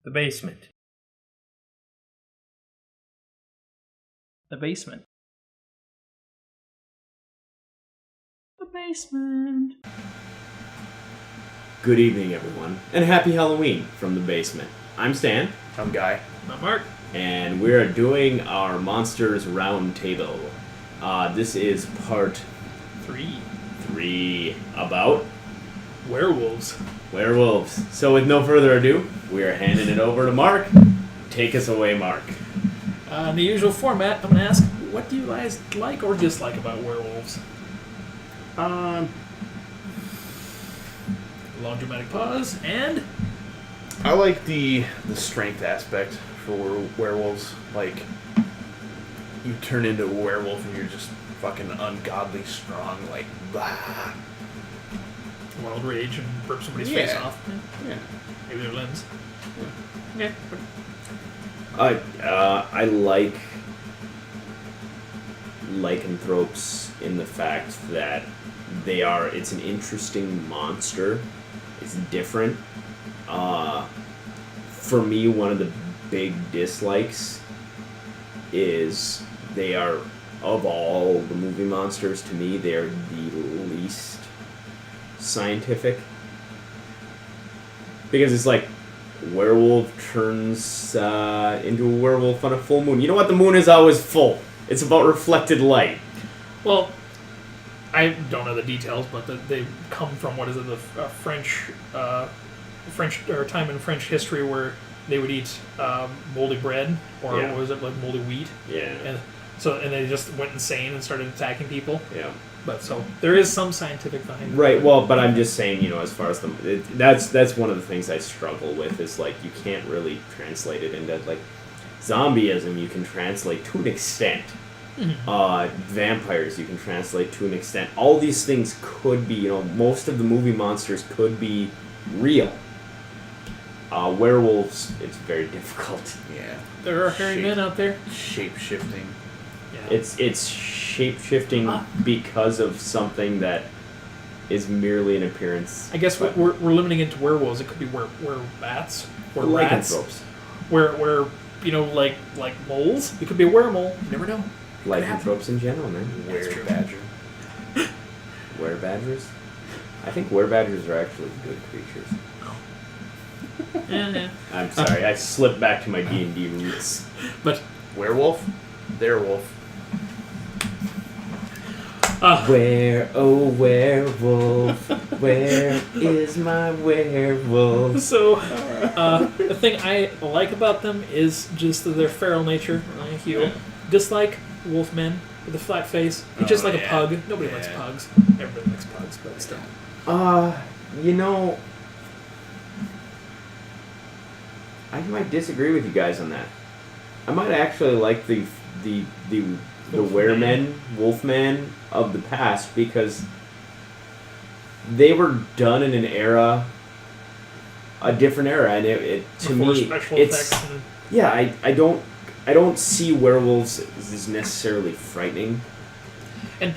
The basement. The basement. The basement. Good evening, everyone, and happy Halloween from the basement. I'm Stan. I'm Guy. I'm Mark. And we are doing our Monsters Roundtable. This is part 3 about Werewolves. werewolves. So with no further ado, we are handing it over to Mark. Take us away, Mark. In the usual format, I'm going to ask, what do you guys like or dislike about werewolves? Long dramatic pause, and... I like the strength aspect for werewolves. Like, you turn into a werewolf and you're just fucking ungodly strong, like, blah. Wild rage and rip somebody's face Yeah. off. Yeah. Maybe their limbs. Yeah. I like lycanthropes in the fact that it's an interesting monster. It's different. For me, one of the big dislikes is they are, of all the movie monsters, to me, they are the least scientific. Because it's like, werewolf turns into a werewolf on a full moon. You know what? The moon is always full. It's about reflected light. Well, I don't know the details, but they come from, what is it, the French or time in French history where they would eat moldy bread, or Yeah. what was it, like moldy wheat? Yeah. And they just went insane and started attacking people. Yeah. But so there is some scientific behind it. Right. Well, but I'm just saying, as far as that's one of the things I struggle with is like you can't really translate it into like zombieism. You can translate to an extent. Mm-hmm. Vampires you can translate to an extent. All these things could be, most of the movie monsters could be real. Werewolves, it's very difficult. Yeah. There are hairy men out there. Shape-shifting. Yeah. It's shape-shifting because of something that is merely an appearance. I guess we're limiting it to werewolves. It could be were-bats, were-rats, Lycanthropes. where like moles. It could be a weremole. You never know. Lycanthropes in general, man. Were-badger. Were-badgers? I think were-badgers are actually good creatures. Yeah. I'm sorry, I slipped back to my D&D roots. But Werewolf? Their wolf. Where, oh werewolf, where is my werewolf? so the thing I like about them is just their feral nature. Like you dislike wolfmen with a flat face. He's just like a pug. Nobody likes pugs. Everybody likes pugs, but still. I might disagree with you guys on that. I might actually like the wolfman of the past because they were done in a different era, and it to Before me special it's effects and... yeah. I don't see werewolves as necessarily frightening. And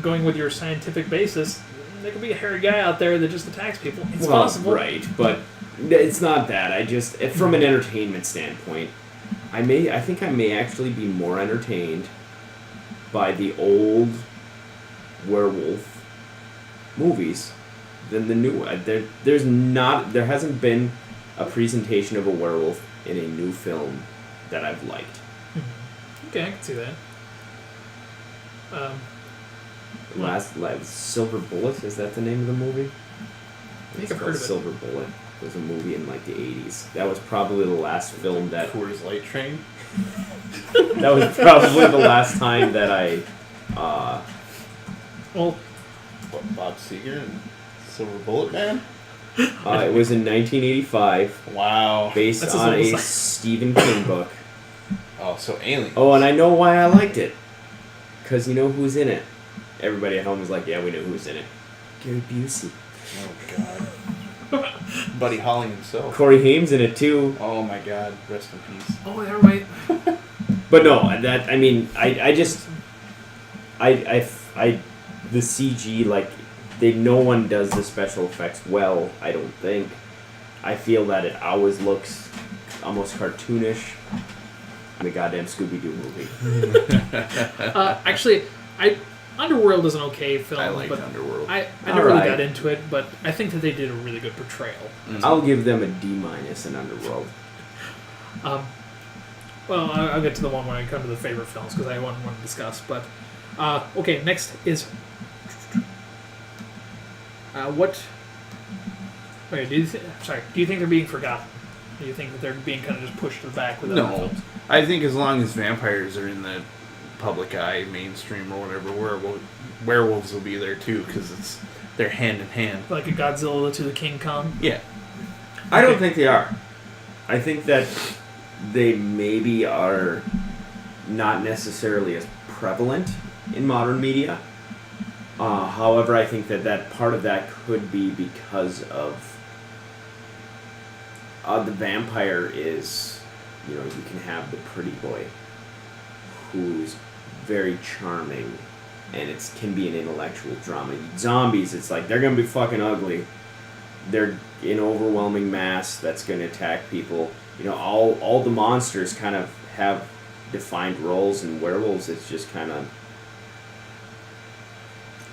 going with your scientific basis, there could be a hairy guy out there that just attacks people. It's possible. Right, but it's not that. I just, from an entertainment standpoint, I think I may actually be more entertained by the old werewolf movies than the new one. There hasn't been a presentation of a werewolf in a new film that I've liked. Okay, I can see Last Silver Bullet, is that the name of the movie? I think I've heard of it. Silver Bullet was a movie in like the 80s. That was probably the last film that... Coors Light Train? That was probably the last time that I... Well, What, Bob Seger and Silver Bullet Man? it was in 1985, Wow. based That's on almost a like- Stephen King book. Oh, so Alien. Oh, and I know why I liked it. Because you know who's in it. Everybody at home was like, yeah, we know who's in it. Gary Busey. Oh, God. Buddy Holly himself. Corey Haim's in it, too. Oh, my God. Rest in peace. oh, they're right. But no, the CG, like, no one does the special effects well, I don't think. I feel that it always looks almost cartoonish. The goddamn Scooby-Doo movie. Actually, Underworld is an okay film. I liked but Underworld. I never really Alright. got into it, but I think that they did a really good portrayal. I'll give them a D- in Underworld. Well, I'll get to the one when I come to the favorite films because I want to discuss. But okay, next is what? Wait, do you think they're being forgotten? Do you think that they're being kind of just pushed to the back with other No. films? I think as long as vampires are in the public eye, mainstream or whatever, werewolves will be there too because they're hand in hand. Like a Godzilla to the King Kong? Yeah. I don't think they are. I think that they maybe are not necessarily as prevalent in modern media. However, I think that part of that could be because of the vampire is, you can have the pretty boy who's very charming, and it can be an intellectual drama. Zombies, it's like they're gonna be fucking ugly. They're in overwhelming mass that's gonna attack people. All the monsters kind of have defined roles, and werewolves, it's just kind of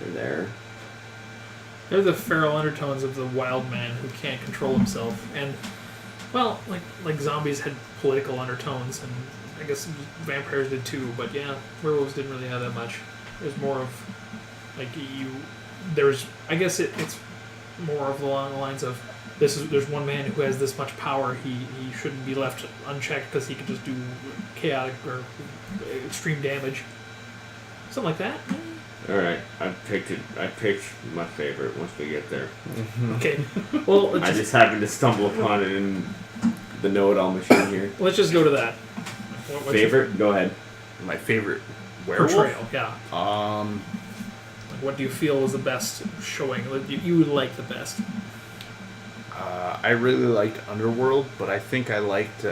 they're there. They're the feral undertones of the wild man who can't control himself, and well, like zombies had political undertones, and I guess vampires did too. But yeah, werewolves didn't really have that much. There's more of like there's I guess it's more of along the lines of there's one man who has this much power. He shouldn't be left unchecked because he can just do chaotic or extreme damage, something like that. All right, I picked my favorite once we get there. Okay, well, I just happened to stumble upon it in the know-it-all machine here. let's just go to that. What's your Favorite? Go ahead. My favorite werewolf. portrayal? Yeah. Um, What do you feel was the best showing? You would like the best? I really liked Underworld, but I think I liked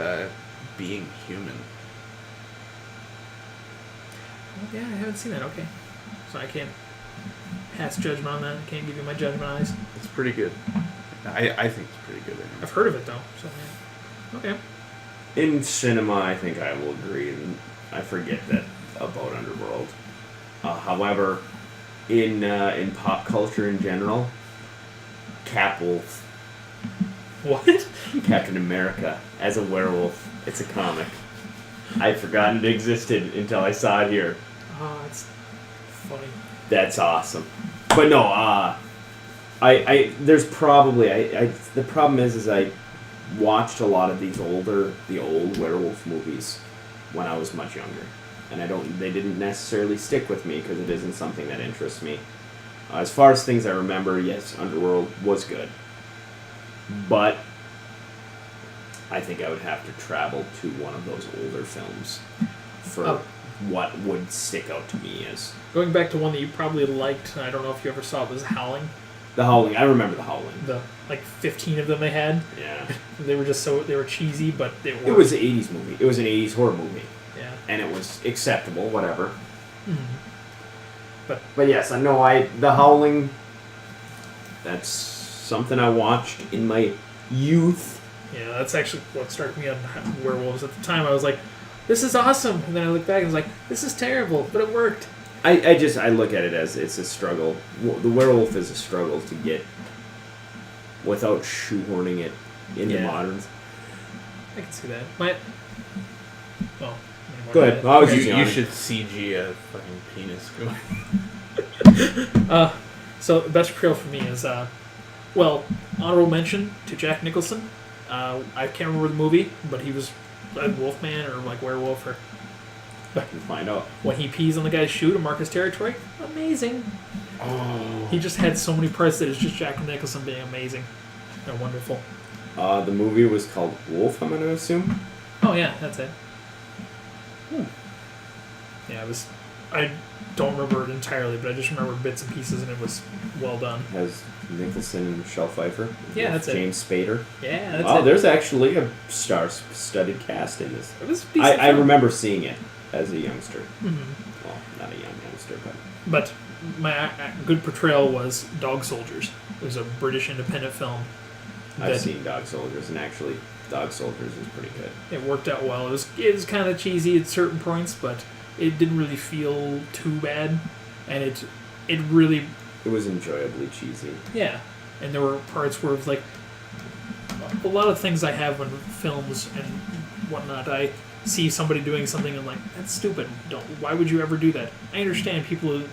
Being Human. Oh, yeah, I haven't seen that. Okay, so I can't pass judgment on that. I can't give you my judgment eyes. It's pretty good. I think it's pretty good. Anyway. I've heard of it though. So yeah. Okay. In cinema, I think I will agree, and I forget that about Underworld. However, in pop culture in general, Catwolf, What? Captain America as a werewolf. It's a comic. I'd forgotten it existed until I saw it here. Oh, it's funny. That's awesome. But no, there's probably the problem is I watched a lot of the old werewolf movies when I was much younger, and they didn't necessarily stick with me because it isn't something that interests me. As far as things I remember, yes, Underworld was good, but I think I would have to travel to one of those older films for what would stick out to me as Going back to one that you probably liked, I don't know if you ever saw it, was Howling. The Howling. I remember The Howling. The 15 of them they had. Yeah. They were cheesy, but they were. It was an 80s movie. It was an 80s horror movie. Yeah. And it was acceptable, whatever. Mm-hmm. But yes, I know The Howling, that's something I watched in my youth. Yeah, that's actually what started me on werewolves. At the time, I was like, "This is awesome," and then I looked back and was like, "This is terrible," but it worked. I look at it as it's a struggle. The werewolf is a struggle to get without shoehorning it into moderns. I can see that. Well, Go ahead. I was using You it. should CG a fucking penis going. So the best portrayal for me is, honorable mention to Jack Nicholson. I can't remember the movie, but he was a Wolfman or werewolf or. I can find out. When he pees on the guy's shoe to mark his territory, amazing. Oh. He just had so many parts that it's just Jack Nicholson being amazing and wonderful. The movie was called Wolf, I'm going to assume. Oh yeah, that's it. Yeah, it was. I don't remember it entirely, but I just remember bits and pieces, and it was well done. Has Nicholson and Michelle Pfeiffer. Yeah, that's it. James Spader. Yeah, that's Wow, it. there's actually a star-studded cast in this. It was a decent I film. remember seeing it as a youngster. Mm-hmm. Well, not a young youngster, but... But my good portrayal was Dog Soldiers. It was a British independent film. I've seen Dog Soldiers, and actually, Dog Soldiers is pretty good. It worked out well. It was kind of cheesy at certain points, but it didn't really feel too bad, and it really It was enjoyably cheesy. yeah. And there were parts where it was like a lot of things I have in films and whatnot. I see somebody doing something and I'm like, that's stupid. Don't. Why would you ever do that? I understand people who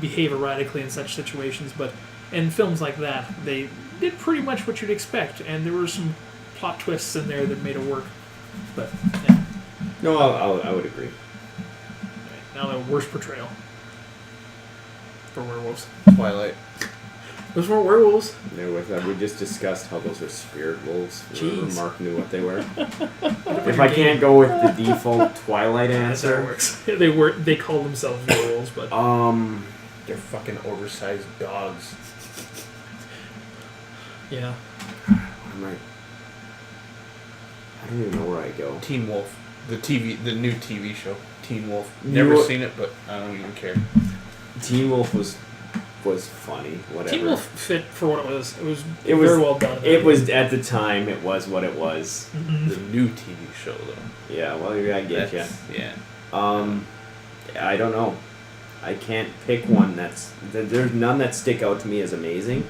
behave erratically in such situations, but in films like that, they did pretty much what you'd expect, and there were some plot twists in there that made it work. But yeah. No, I would agree. Now the worst portrayal for werewolves. Twilight. Those weren't werewolves. We just discussed how those are spirit wolves. Jeez. Mark knew what they were. If I can't go with the default Twilight That's how it answer, works. They call themselves werewolves, but They're fucking oversized dogs. yeah. I'm like, I don't even know where I go. Teen Wolf. The new TV show. Teen Wolf. Never seen it, but I don't even care. Teen Wolf was funny. Whatever. Teen Wolf fit for what it was. It was It very was- well done. It was at the time. It was what it was. Mhm. The new TV show, though. Yeah. Well, I get you. Yeah. I don't know. I can't pick one there's none that stick out to me as amazing,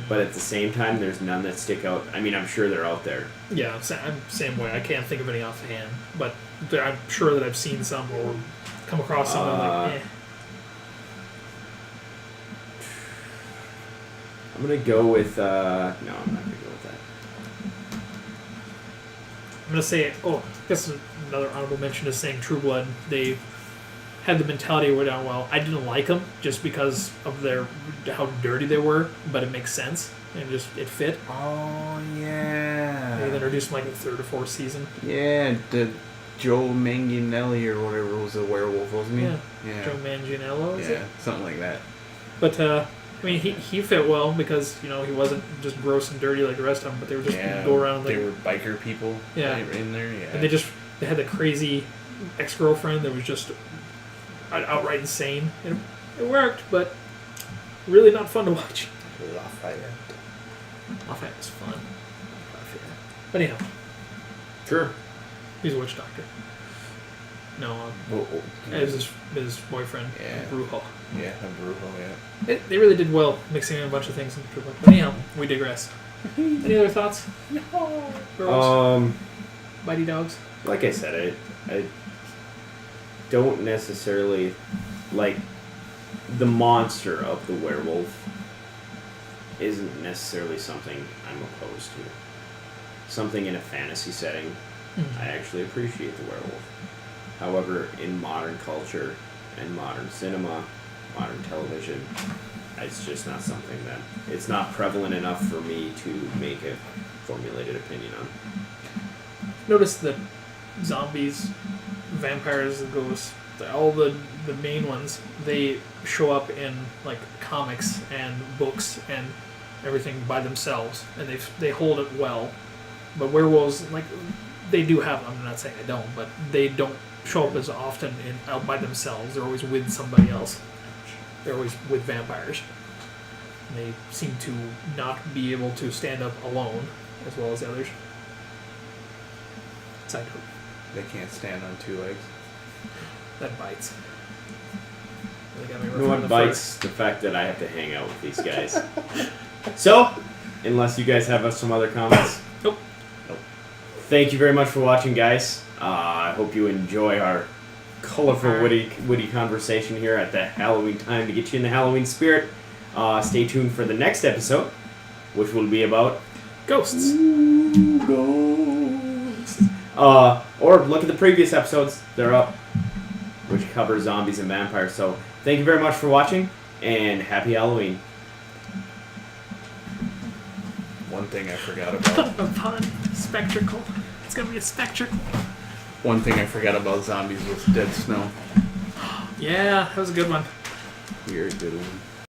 but at the same time, there's none that stick out. I mean, I'm sure they're out there. Yeah, I'm same way. I can't think of any offhand, but I'm sure that I've seen some or come across some. And I'm like, eh. I'm gonna go with. No, I'm not gonna go with that. I'm gonna say. Oh, I guess another honorable mention is saying True Blood. They had the mentality went down well. I didn't like them just because of how dirty they were, but it makes sense and it fit. Oh, yeah. They introduced them like the third or fourth season. Yeah, the Joe Manganiello or whatever was a werewolf, wasn't he? Yeah. Joe Manganiello. Is Yeah, it? something like that. But I mean, he fit well because he wasn't just gross and dirty like the rest of them, but they were just go around. They Like, were biker people. Yeah. In there. Yeah. and they had the crazy ex-girlfriend that was just outright insane. It worked, but really not fun to watch. Lafayette. Lafayette was fun. But anyhow, Sure. he's a witch doctor. No, as his boyfriend, Yeah. Brujo. Yeah, a Brujo, yeah. They really did well mixing in a bunch of things in True Blood. But anyhow, we digress. Any other thoughts? No. Werewolves? Mighty dogs? Like I said, I don't necessarily like the monster of the werewolf. Isn't necessarily something I'm opposed to. Something in a fantasy setting, I actually appreciate the werewolf. However, in modern culture and modern cinema, modern television, it's just not something that it's not prevalent enough for me to make a formulated opinion on. Notice that zombies, vampires, ghosts, all the main ones, they show up in like comics and books and everything by themselves, and they hold it well. But werewolves, like, they do have. I'm not saying they don't, but they don't show up as often out by themselves. They're always with somebody else. They're always with vampires. And they seem to not be able to stand up alone as well as the others. Side note. They can't stand on two legs. That bites. They got me You right know from what the bites? The fact that I have to hang out with these guys. So, unless you guys have some other comments. Nope. Thank you very much for watching, guys. I hope you enjoy our colorful, witty conversation here at the Halloween time to get you in the Halloween spirit. Stay tuned for the next episode, which will be about Ghosts. ghosts. Or look at the previous episodes; they're up, which cover zombies and vampires. So, thank you very much for watching, and happy Halloween. One thing I forgot about. A pun. Spectacle. It's gonna be a spectacle. One thing I forgot about zombies was dead snow. Yeah, that was a good one. You're a good one.